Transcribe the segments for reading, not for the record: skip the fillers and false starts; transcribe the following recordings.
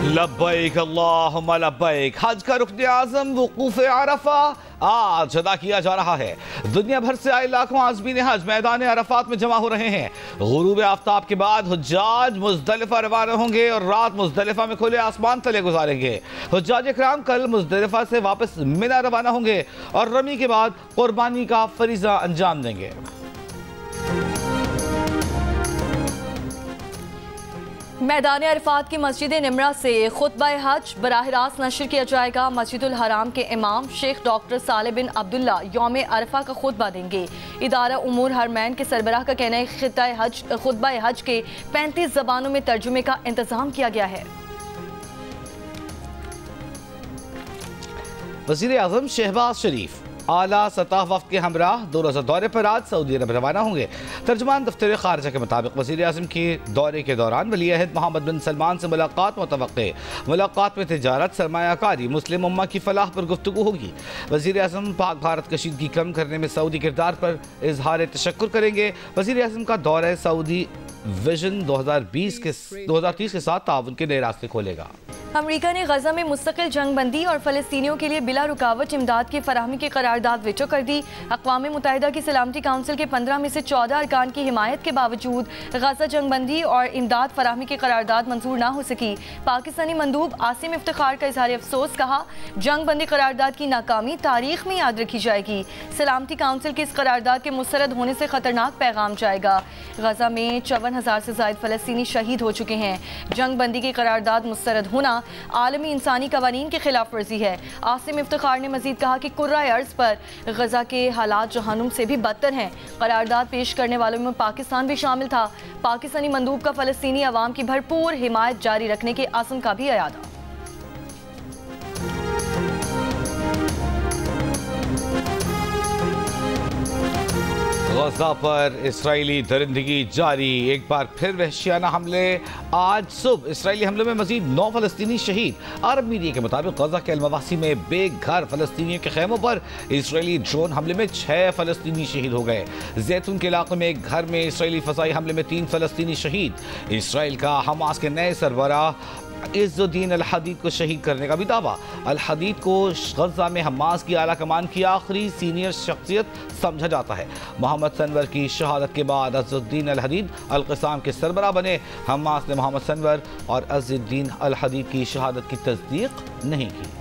लब्बैक अल्लाहुम्मा लब्बैक। हज का रुकन आज़म वक़ूफ़ अरफा आज अदा किया जा रहा है। दुनिया भर से आए लाखों आज़मीन हज मैदान अरफात में जमा हो रहे हैं। गुरूब आफ्ताब के बाद हुज्जाज मुज़दलिफ़ा रवाना होंगे और रात मुज़दलिफ़ा में खुले आसमान तले गुजारेंगे। हुज्जाज इकराम कल मुज़दलिफ़ा से वापस मिना रवाना होंगे और रमी के बाद कुर्बानी का फरीज़ा अंजाम देंगे। मैदान अरफात की मस्जिद निमरा से खुतबा हज बराह रास्त नशर किया जाएगा। मस्जिदुल हराम के इमाम शेख डॉक्टर साले बिन अब्दुल्ला यौम अरफा का खुतबा देंगे। इदारा उमूर हरमैन के सरबराह का कहना है खुतबा हज के 35 ज़बानों में तर्जुमे का इंतजाम किया गया है। वज़ीर आज़म शहबाज शरीफ आला सतह वफ़द के हमरा 2 रोज़ा दौरे पर आज सऊदी अरब रवाना होंगे। तर्जुमान दफ्तर खारजा के मुताबिक वज़ीर आज़म के दौरे के दौरान वली अहद मोहम्मद बिन सलमान से मुलाकात मुतवक्के। मुलाकात में तिजारत, सरमायाकारी, मुस्लिम उम्मा की फलाह पर गुफ्तगू होगी। वज़ीर आज़म पाक भारत कशीदगी कम करने में सऊदी किरदार पर इजहार तशक्कुर करेंगे। वज़ीर आज़म का दौरा सऊदी विजन 2030 के साथ ताउन के नए रास्ते खोलेगा। अमरीका ने गजा में मुस्तकिल जंग बंदी और फ़लस्तीनियों के लिए बिला रुकावट इमदाद की फराहमी की करारदाद वीटो कर दी। अक़वाम मुत्तहिदा की सलामती काउंसिल के 15 में से 14 अरकान की हिमायत के बावजूद गजा जंग बंदी और इमदाद फराहमी की करारदाद मंजूर ना हो सकी। पाकिस्तानी मंदूब आसिम इफ्तिखार का इज़हार अफसोस, कहा जंग बंदी करारदाद की नाकामी तारीख में याद रखी जाएगी। सलामती काउंसिल की इस करारदाद के मुस्तरद होने से खतरनाक पैगाम जाएगा। गजा में 54,000 से ज़ायद फ़लस्तीनी शहीद हो चुके हैं। जंग बंदी की करारदाद मुस्तरद होना आलमी इंसानी कवानीन की खिलाफ वर्जी है। आसिम इफ्तिखार ने मजीद कहा कि कुर्रा अर्ज पर गजा के हालात जहन्नुम से भी बदतर हैं। करारदाद पेश करने वालों में पाकिस्तान भी शामिल था। पाकिस्तानी मंदूब का फ़लस्तीनी अवाम की भरपूर हिमायत जारी रखने के आज़म का भी अयादा। गजा पर इसराइली दरिंदगी जारी, एक बार फिर वहशियाना हमले। आज सुबह इसराइली हमले में मजीद 9 फ़लस्तीनी शहीद। अरब मीडिया के मुताबिक गजा के अलमवासी में बेघर फ़लस्तीनियों के खैमों पर इसराइली ड्रोन हमले में 6 फ़लस्तीनी शहीद हो गए। जैतून के इलाके में एक घर में इसराइली फ़ज़ाई हमले में 3 फ़लस्तीनी शहीद। इसराइल का हमास के नए सरबराह इज़्ज़ुद्दीन अल हदीद को शहीद करने का भी दावा। अल हदीद को गजा में हमास की आला कमान की आखिरी सीनियर शख्सियत समझा जाता है। मोहम्मद सनवर की शहादत के बाद इज़्ज़ुद्दीन अल हदीद अल क़िसाम के सरबराह बने। हमास ने मोहम्मद सनवर और इज़्ज़ुद्दीन अल हदीद की शहादत की तस्दीक नहीं की।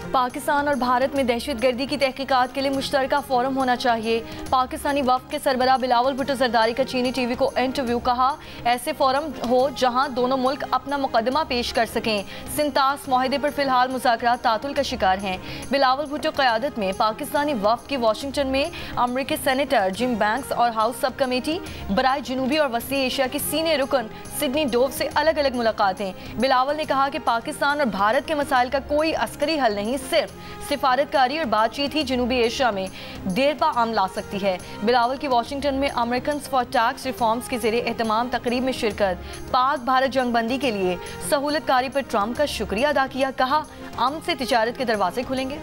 पाकिस्तान और भारत में दहशतगर्दी की तहकीकात के लिए मुश्तरका फोरम होना चाहिए। पाकिस्तानी वफ़द के सरबराह बिलावल भुट्टो ज़रदारी का चीनी टीवी को इंटरव्यू, कहा ऐसे फोरम हो जहां दोनों मुल्क अपना मुकदमा पेश कर सकें। सिंतास माहिदे पर फिलहाल मुज़ाकरात तातुल का शिकार हैं। बिलावल भुट्टो क़यादत में पाकिस्तानी वफ़द की वाशिंगटन में अमरीकी सेनेटर जिम बैंक्स और हाउस सब कमेटी बराए जनूबी और वसी एशिया की सीनियर रुकन सिडनी डोव से अलग अलग मुलाकातें। बिलावल ने कहा कि पाकिस्तान और भारत के मसाइल का कोई अस्करी हल नहीं, सिर्फ सिफारतकारी और बातचीत ही जनूबी एशिया में देरपा आम ला सकती है। बिलावल की वाशिंगटन में अमेरिकन फॉर टैक्स रिफॉर्म्स के ज़रिए एहतमाम तकरीब में शिरकत। पाक भारत जंगबंदी के लिए सहूलतकारी पर ट्रंप का शुक्रिया अदा किया, कहा अमन से तिजारत के दरवाजे खुलेंगे।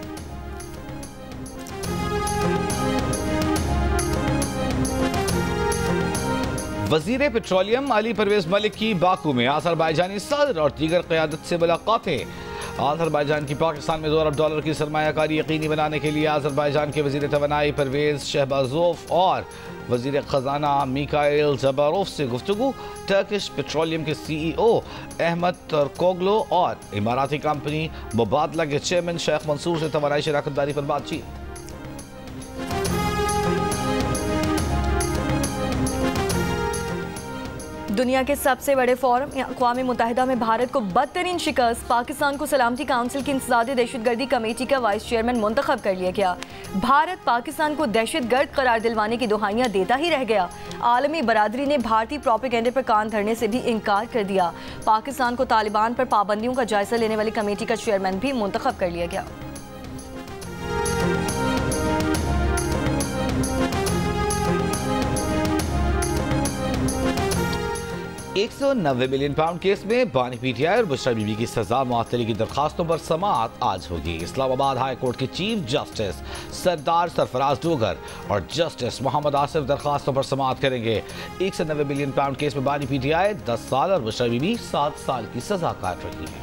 वज़ीर पेट्रोलियम अली परवेज़ मलिक की बाकू में अज़रबैजानी सदर और दीगर क़यादत से मुलाकातें। अज़रबैजान की पाकिस्तान में $2 अरब की सरमायाकारी यकीनी बनाने के लिए अज़रबैजान के वज़ीर तवानाई परवेज़ शहबाज़ोफ और वज़ीर ख़ज़ाना मिकाइल ज़बारोफ से गुफ्तगू। टर्किश पेट्रोलियम के CEO अहमद तुर्कोग्लू और इमाराती कंपनी मुबादला के चेयरमैन शेख मंसूर से तवानाई शराकतदारी पर बातचीत। दुनिया के सबसे बड़े फोरम अक़वाम मुत्तहिदा में भारत को बदतरीन शिकस्त। पाकिस्तान को सलामती काउंसिल की इंसदादी दहशतगर्दी कमेटी का वाइस चेयरमैन मुंतखब कर लिया गया। भारत पाकिस्तान को दहशतगर्द करार दिलवाने की दुहाइयाँ देता ही रह गया। आलमी बरादरी ने भारतीय प्रोपेगेंडे पर कान धरने से भी इनकार कर दिया। पाकिस्तान को तालिबान पर पाबंदियों का जायजा लेने वाली कमेटी का चेयरमैन भी मुंतखब कर लिया गया। 190 मिलियन पाउंड केस में बानी पीटीआई और बुशरा बीबी की सजा मुअत्तली की दरखास्तों पर समाअत आज होगी। इस्लामाबाद हाई कोर्ट के चीफ जस्टिस सरदार सरफराज डोगर और जस्टिस मोहम्मद आसिफ दरखास्तों पर समाअत करेंगे। 190 मिलियन पाउंड केस में बानी पीटीआई 10 साल और बुशरा बीबी 7 साल की सजा काट रही है।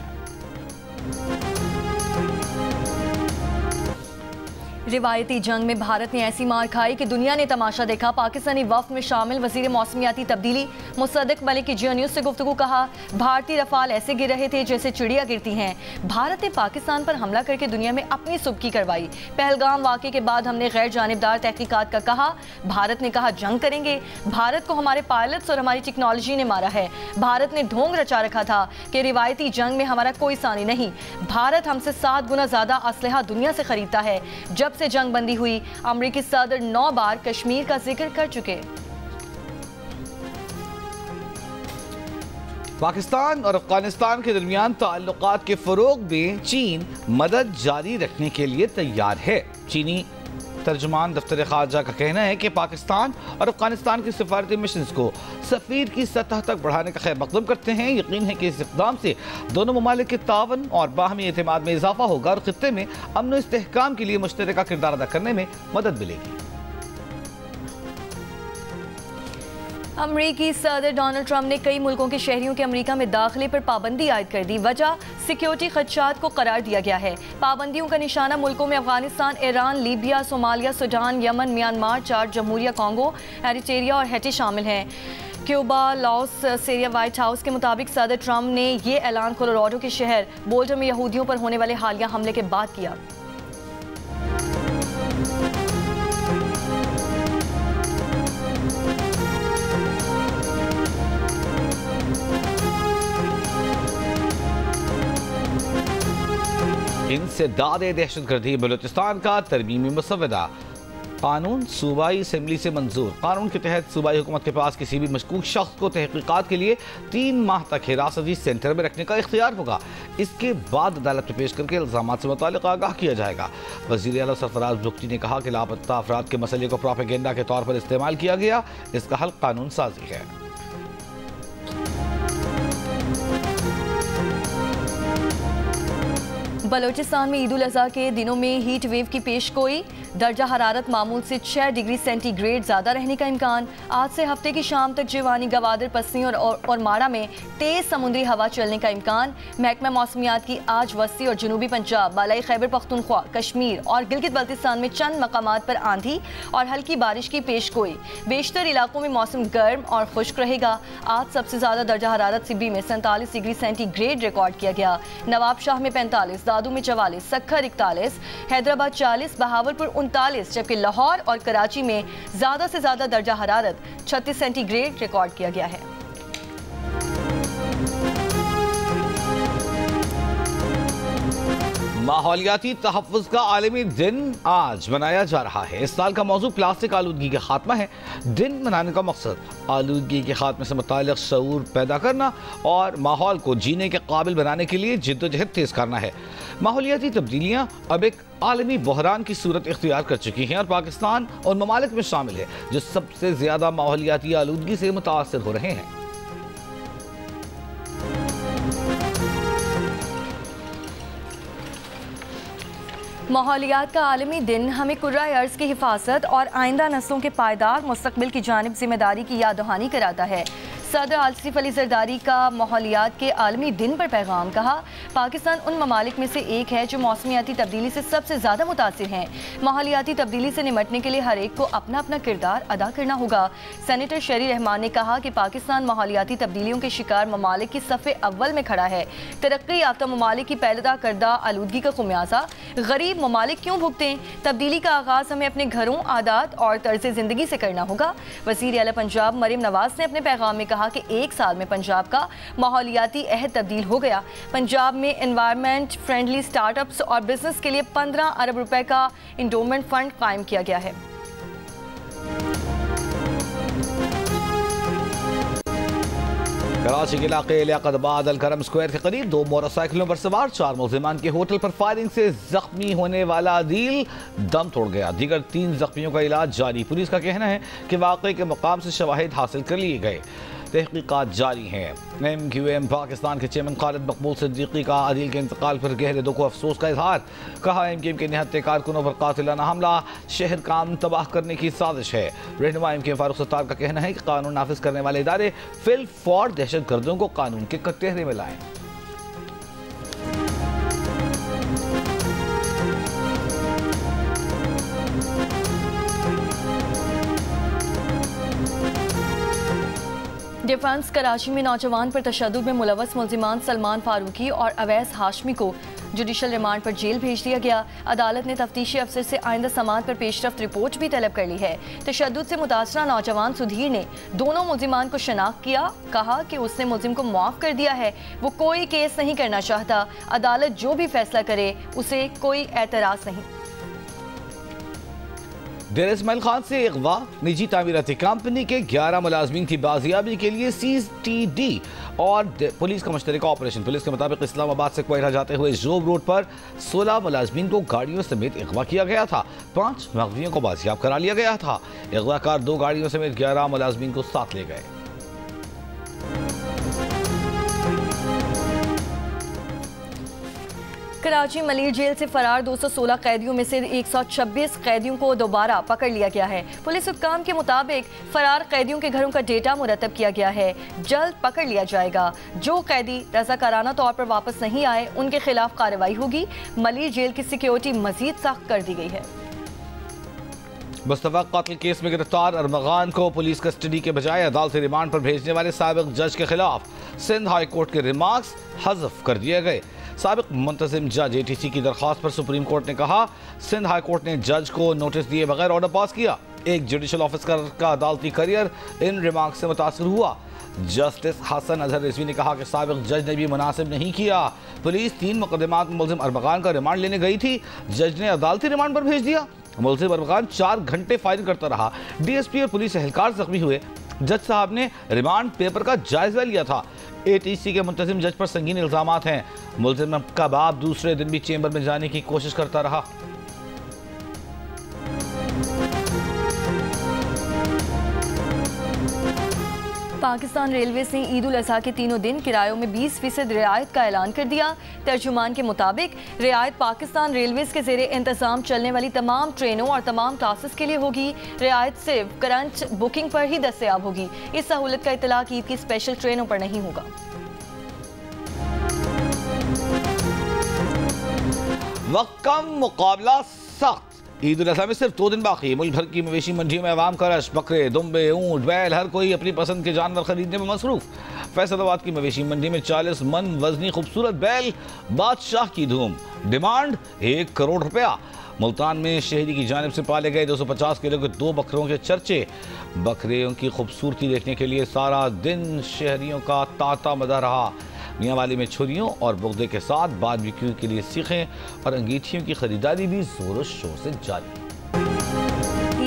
रिवायती जंग में भारत ने ऐसी मार खाई कि दुनिया ने तमाशा देखा। पाकिस्तानी वफ्द में शामिल वजीर मौसमियाती तब्दीली मुसद्दिक मलिक की जियो न्यूज़ से गुफ्तगू कहा, भारतीय रफाल ऐसे गिर रहे थे जैसे चिड़िया गिरती हैं। भारत ने पाकिस्तान पर हमला करके दुनिया में अपनी सुबकी करवाई। पहलगाम वाक़े के बाद हमने गैर जानिबदार तहकीकात का कहा। भारत ने कहा जंग करेंगे। भारत को हमारे पायलट्स और हमारी टेक्नोलॉजी ने मारा है। भारत ने ढोंग रचा रखा था कि रिवायती जंग में हमारा कोई सानी नहीं। भारत हमसे 7 गुना ज़्यादा असलहा दुनिया से खरीदता है। जब से जंग बंदी हुई, अमरीकी सदर 9 बार कश्मीर का जिक्र कर चुके। पाकिस्तान और अफगानिस्तान के दरमियान ताल्लुकात के फरोग में चीन मदद जारी रखने के लिए तैयार है। चीनी तर्जुमान दफ्तर खारजा का कहना है कि पाकिस्तान और अफगानिस्तान की सिफारती मिशन को सफीर की सतह तक बढ़ाने का खैर मकदम करते हैं। यकीन है कि इस इक़दाम से दोनों ममालिक के तावन और बाहमी एतमाद में इजाफा होगा और खित्ते में अमन और इस्तेहकाम के लिए मुश्तरका किरदार अदा करने में मदद मिलेगी। अमरीकी सदर डोनाल्ड ट्रंप ने कई मुल्कों के शहरियों के अमरीका में दाखिले पर पाबंदी आयद कर दी। वजह सिक्योरिटी खदशात को करार दिया गया है। पाबंदियों का निशाना मुल्कों में Afghanistan, Iran, Libya, Somalia, Sudan, Yemen, Myanmar, Chad, जमहूरिया कॉन्गो, एरिट्रिया और हैटी शामिल हैं। Cuba, Laos, Syria. White House के मुताबिक सदर ट्रंप ने ये ऐलान कोलोराडो के शहर बोल्डर में यहूदियों पर होने वाले हालिया हमले के बाद किया। इंसदाद दहशतगर्दी बलूचिस्तान का तरमीमी मसवदा कानून सूबाई असम्बली से मंजूर। कानून के तहत सूबाई हुकूमत के पास किसी भी मशकूक शख्स को तहकीकात के लिए 3 माह तक हिरासती सेंटर में रखने का इख्तियार होगा। इसके बाद अदालत में पेश करके इल्जामात से मुताल्लिक़ आगाह किया जाएगा। वज़ीर आला सरफराज बुख्ती ने कहा कि लापता अफराद के मसले को प्रोपेगेंडा के तौर पर इस्तेमाल किया गया। इसका हल कानून साजी है। बलूचिस्तान में ईद उल अज़हा के दिनों में हीट वेव की पेशगोई। दर्जा हरारत मामूल से 6 डिग्री सेंटीग्रेड ज़्यादा रहने का इम्कान। आज से हफ्ते की शाम तक जिवानी, गवादर, पसनी और माड़ा में तेज़ समुद्री हवा चलने का इम्कान। महकमा मौसमियात की आज वस्ती और जनूबी पंजाब, बालाई खैबर पख्तूनख्वा, कश्मीर और गिलगित बल्तिस्तान में चंद मकामात पर आंधी और हल्की बारिश की पेशगोई। बेशतर इलाकों में मौसम गर्म और खुश्क रहेगा। आज सबसे ज़्यादा दर्जा हरारत सिब्बी में 47 डिग्री सेंटीग्रेड रिकॉर्ड किया गया। नवाब शाह में 45, दादू में 44, सक्खर 41, हैदराबाद 40, बहावलपुर 39, जबकि लाहौर और कराची में ज्यादा से ज्यादा दर्जा हरारत 36 सेंटीग्रेड रिकॉर्ड किया गया है। माहौलियाती तहफ़्फ़ुज़ का आलमी दिन आज मनाया जा रहा है। इस साल का मौजू प्लास्टिक आलूदगी का खात्मा है। दिन मनाने का मकसद आलूदगी के खात्मे से मुताल्लिक़ शऊर पैदा करना और माहौल को जीने के काबिल बनाने के लिए जिद्दोजहद तेज़ करना है। माहौलियाती तब्दीलियाँ अब एक आलमी बहरान की सूरत इख्तियार कर चुकी हैं और पाकिस्तान उन ममालिक में शामिल है जो सबसे ज़्यादा माहौलियाती आलूदगी से मुतासर हो रहे हैं। माहौलियात का आलमी दिन हमें कुर्रा अर्ज़ की हिफाजत और आइंदा नस्लों के पायदार मुस्तकबिल की जानिब जिम्मेदारी की याद दहानी कराता है। सदर आसिफ अली जरदारी का माहौलियात के आलमी दिन पर पैगाम। कहा, पाकिस्तान उन ममालिक में से एक है जो मौसमियाती तब्दीली से सबसे ज़्यादा मुतासिर हैं। माहौलियाती तब्दीली से निमटने के लिए हर एक को अपना अपना किरदार अदा करना होगा। सेनेटर शरी रहमान ने कहा कि पाकिस्तान माहौलियाती तब्दीलियों के शिकार ममालिक की सफ़े अव्वल में खड़ा है। तरक्की याफ्ता ममालिक की पैदा करदा आलूदगी का खुमियाजा गरीब ममालिक क्यों भुगतें? तब्दीली का आगाज़ हमें अपने घरों, आदात और तर्ज ज़िंदगी से करना होगा। वज़ीर आला पंजाब मरीम नवाज ने अपने पैगाम में कहा कि एक साल में पंजाब का माहौलियाती अहद तब्दील हो गया। पंजाब में एनवायरनमेंट फ्रेंडली स्टार्टअप्स और बिजनेस के लिए 15 अरब रुपए का इंडोमेंट फंड कायम किया गया है। कराची के इलाके लियाकतबाद अलकरम स्क्वायर के करीब 2 मोटरसाइकिलों पर सवार 4 मुल्जिमान के होटल पर फायरिंग से जख्मी होने वाला अदील दम तोड़ गया। दीगर 3 जख्मियों का इलाज जारी। पुलिस का कहना है कि वाक़े के मकाम से शवाहिद हासिल कर लिए गए। तहकीकात जारी हैं। MQM पाकिस्तान के चेयरमैन खालिद मकबूल सिद्दीकी का अदील के इंतकाल पर गहरे दुख व अफसोस का इजहार। कहा MQM के निहत्ते कारकुनों पर कातिलाना हमला शहर काम तबाह करने की साजिश है। रहनुमा MQM फारूक सत्तार का कहना है कि कानून नाफिज करने वाले इदारे फिल फौर दहशत गर्दों को कानून के कटघरे में लाएं। डिफेंस कराची में नौजवान पर तशद्दुद में मुलव्वस मुल्जिमान सलमान फारूकी और अवैस हाशमी को जुडिशल रिमांड पर जेल भेज दिया गया। अदालत ने तफ्तीशी अफसर से आइंदा समाअत पर पेशरफ्त रिपोर्ट भी तलब कर ली है। तशद्दुद से मुतासरा नौजवान सुधीर ने दोनों मुल्जिमान को शनाख्त किया। कहा कि उसने मुल्जिम को माफ़ कर दिया है, वो कोई केस नहीं करना चाहता। अदालत जो भी फैसला करे उसे कोई एतराज़ नहीं। डेर इस्माइल खान से अगवा, निजी तामीराती कंपनी के 11 मुलाजमीन की बाजियाबी के लिए CTD और पुलिस का मुश्तरका ऑपरेशन। पुलिस के मुताबिक इस्लामाबाद से कोयटा जाते हुए जोब रोड पर 16 मुलाजमीन को गाड़ियों समेत अगवा किया गया था। 5 मगवियों को बाजियाब करा लिया गया था। अगवाकार 2 गाड़ियों समेत 11 मुलाजमीन को साथ ले गए। कराची मलिर जेल से फरार 216 कैदियों में से 126 कैदियों को दोबारा पकड़ लिया गया है। पुलिस हुक्काम के मुताबिक फरार कैदियों के घरों का डेटा मुरतब किया गया है। जल्द पकड़ लिया जाएगा। जो कैदी रज़ाकाराना तौर पर वापस नहीं आए उनके खिलाफ कार्रवाई होगी। मलिर जेल की सिक्योरिटी मजीद सख्त कर दी गई है। मुस्तफा कत्ल केस में गिरफ्तार अरमगान को पुलिस कस्टडी के बजाय अदालती रिमांड पर भेजने वाले साबिक जज के खिलाफ सिंध हाई कोर्ट के रिमार्क्स हज़फ कर दिए गए। साबिक मुंतजिम जज ATC की दरख्वास्त पर सुप्रीम कोर्ट ने कहा, सिंध हाई कोर्ट ने जज को नोटिस दिए बगैर ऑर्डर पास किया। एक जुडिशल ऑफिसर का अदालती करियर इन रिमार्क से मुतासर हुआ। जस्टिस हसन अजहर रिजवी ने कहा कि साबिक जज ने भी मुनासिब नहीं किया। पुलिस 3 मुकदमात में मुल्जिम अरमगान का रिमांड लेने गई थी, जज ने अदालती रिमांड पर भेज दिया। मुल्जिम अरमगान 4 घंटे फायरिंग करता रहा। DSP और पुलिस एहलकार जख्मी हुए। जज साहब ने रिमांड पेपर का जायजा लिया था। ATC के मुंतजिम जज पर संगीन इल्जामात हैं। मुल्जिम का बाप दूसरे दिन भी चेंबर में जाने की कोशिश करता रहा। पाकिस्तान रेलवेज ने ईद उल अज़हा के तीनों दिन किरायों में 20% रियायत का ऐलान कर दिया। तर्जुमान के मुताबिक रियायत पाकिस्तान रेलवेज के ज़ेरे इंतज़ाम चलने वाली तमाम ट्रेनों और तमाम क्लासेस के लिए होगी। रियायत सिर्फ करंट बुकिंग पर ही दस्तयाब होगी। इस सहूलत का इतलाक ईद की स्पेशल ट्रेनों पर नहीं होगा। वक्त कम, मुकाबला सख्त। ईद उल अज़हा में सिर्फ 2 दिन बाकी। मुल्क भर की मवेशी मंडियों में अवाम का रश। बकरे, दुम्बे, ऊँट, बैल, हर कोई अपनी पसंद के जानवर खरीदने में मसरूफ। फैसलाबाद की मवेशी मंडी में 40 मन वजनी खूबसूरत बैल बादशाह की धूम। डिमांड 1 करोड़ रुपया। मुल्तान में शहरी की जानिब से पाले गए 250 किलो के 2 बकरों के चर्चे। बकरियों की खूबसूरती देखने के लिए सारा दिन शहरियों का तांता मदा रहा। मियांवाली में छुरियों और बुगदे के साथ बारबेक्यू के लिए सीखें और अंगीठियों की खरीदारी भी जोरों शोर से जारी।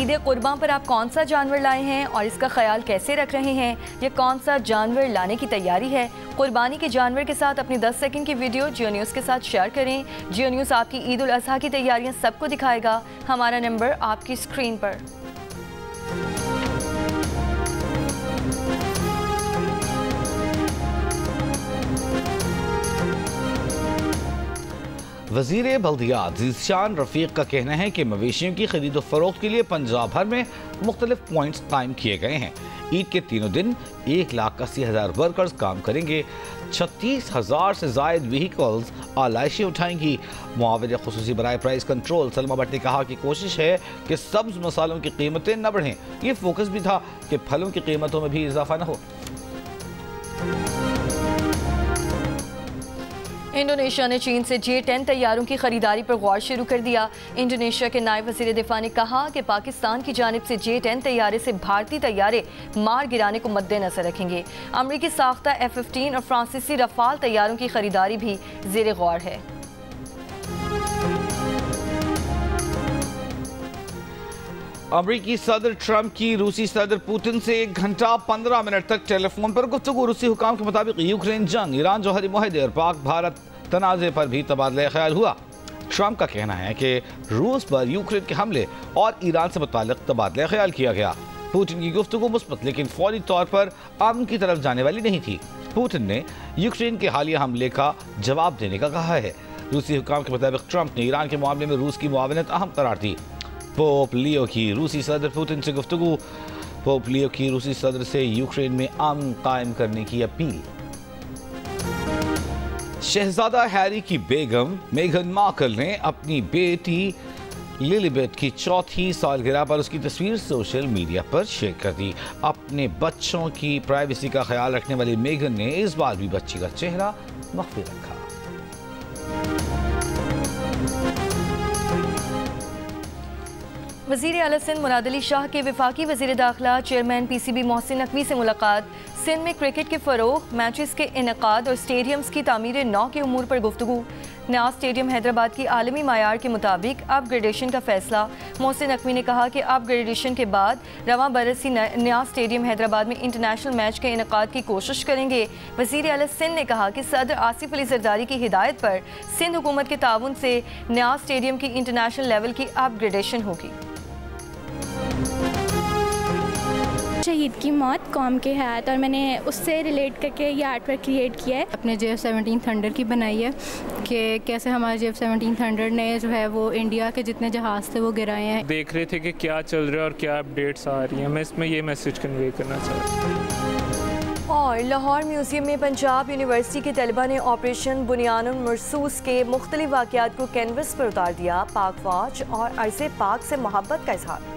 ईद कुर्बान पर आप कौन सा जानवर लाए हैं और इसका ख्याल कैसे रख रहे हैं? ये कौन सा जानवर लाने की तैयारी है? कुर्बानी के जानवर के साथ अपनी 10 सेकंड की वीडियो जियो न्यूज़ के साथ शेयर करें। जियो न्यूज़ आपकी ईद उल अज़हा की तैयारियां सबको दिखाएगा। हमारा नंबर आपकी स्क्रीन पर। वज़ीर बल्दियात ज़ीशान रफ़ीक का कहना है कि मवेशियों की खरीदो फरोख्त के लिए पंजाब भर में मुख्तलिफ पॉइंट्स कायम किए गए हैं। ईद के तीनों दिन 1,80,000 वर्कर्स काम करेंगे। 36,000 से ज़ायद व्हीकल्स आलाइशें उठाएंगी। मुआविन खुसूसी बराए प्राइस कंट्रोल सलमा भट्ट ने कहा कि कोशिश है कि सब्ज़ मसालों की कीमतें न बढ़ें। ये फोकस भी था कि फलों की कीमतों में भी इजाफा न हो। इंडोनेशिया ने चीन से J-10 तैयारों की खरीदारी पर गौर शुरू कर दिया। इंडोनेशिया के नायब वज़ीर दिफा ने कहा कि पाकिस्तान की जानिब से J-10 तैयारे से भारतीय तैयारे मार गिराने को मद्देनजर रखेंगे। अमरीकी साख्ता F-15 और फ्रांसीसी रफाल तैयारों की खरीदारी भी ज़ेर गौर है। अमरीकी सदर ट्रंप की रूसी सदर पुतिन से 1 घंटा 15 मिनट तक टेलीफोन पर गुफ्तगू। रूसी हुकाम के मुताबिक यूक्रेन जंग, ईरान जौहरी मुआहदे और पाक भारत तनाज़े पर भी तबादला ख्याल हुआ। ट्रंप का कहना है कि रूस पर यूक्रेन के हमले और ईरान से मुताल्लिक़ तबादला ख्याल किया गया। पुतिन की गुफ्तगू मुस्बत लेकिन फौरी तौर पर अमन की तरफ जाने वाली नहीं थी। पुतिन ने यूक्रेन के हालिया हमले का जवाब देने का कहा है। रूसी हुकाम के मुताबिक ट्रंप ने ईरान के मामले में रूस की मुआवनत अहम करार दी। पोप लियो की रूसी सदर पुतिन से गुफ्तगू। पोप लियो की रूसी सदर से यूक्रेन में अमन कायम करने की अपील। शहजादा हैरी की बेगम मेघन मार्कल ने अपनी बेटी लिलिबेथ की चौथी सालगिरह पर उसकी तस्वीर सोशल मीडिया पर शेयर कर दी। अपने बच्चों की प्राइवेसी का ख्याल रखने वाली मेघन ने इस बार भी बच्ची का चेहरा मख्फी रखा। वज़ीर आला सिंध मुराद अली शाह के वफाकी वज़ीर दाखिला चेयरमैन PCB मोहसिन नकवी से मुलाकात। सिंध में क्रिकेट के फ़रोग़, मैचेस के इनेकाद और स्टेडियम्स की तामीर नौ के उमूर पर गुफ्तगू। नया स्टेडियम हैदराबाद की आलमी मायार के मुताबिक अपग्रेडेशन का फैसला। मोहसिन नकवी ने कहा कि अपग्रेडेशन के बाद रवां बरस ही नया स्टेडियम हैदराबाद में इंटरनेशनल मैच के इनेकाद की कोशिश करेंगे। वज़ीर आला सिंध ने कहा कि सदर आसिफ अली जरदारी की हिदायत पर सिंध हुकूमत के ताउन से नया स्टेडियम की इंटरनेशनल लेवल की अपग्रेडेशन होगी। शहीद की मौत कौम के हयात, और मैंने उससे रिलेट करके ये आर्ट वर्क क्रिएट किया है। अपने JF-17 थंडर की बनाई है कि कैसे हमारे JF-17 थंडर ने जो है वो इंडिया के जितने जहाज़ थे वो गिराए हैं। देख रहे थे कि क्या चल रहा है और क्या अपडेट्स आ रही हैं। मैं इसमें ये मैसेज कन्वे करना चाहता हूँ। और लाहौर म्यूजियम में पंजाब यूनिवर्सिटी के तलबा ने ऑपरेशन बुनियानुल मरसूस के मुख्तलिफ वाक़यात को कैनवस पर उतार दिया। पाक फौज और अर्ज़े पाक से मोहब्बत का इजहार।